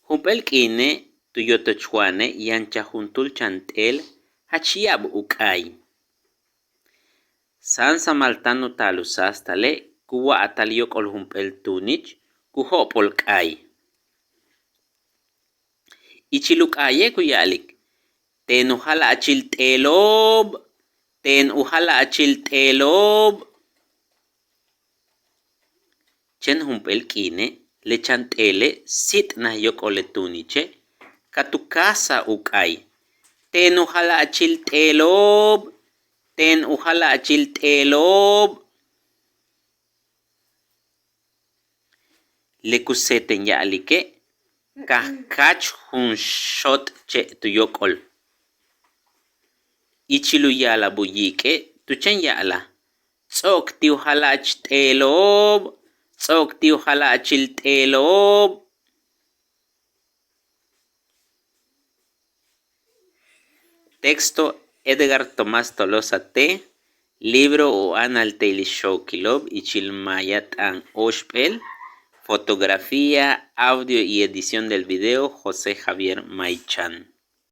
Hump'el k'ine tuyotochwane yanchajuntul chant'el jach yaab' uk'ay. San samaltano talusastale kuwa'tal yok'ol junp'eel tunich kujo'pol k'ay. Ichil uk'ayej kuya'lik ten ujala'achil t'eloob', ten ujala'achil t'eloob'. Chen junp'eel k'ine lechant'elej sit' naj yok'olej tunichej katukasa' uk'ay. Ten ujala'achil t'eloob', ten ujala'achil t'eloob'. Lek'usej tenya'likej kajkach jun xot' che' tuyok'ol. Ichil uya'laj b'uyik'ej tuchen ya'laj tz'ok ti ujala'ach t'eloob', tz'ok ti ujala'achil t'eloob'. Texto Edgar Tomás Tolosa T. Libro o'an alte'ilij xokiloob' ichil maya t'an oxp'eel. Fotografía, audio y edición del video José Javier Maichan.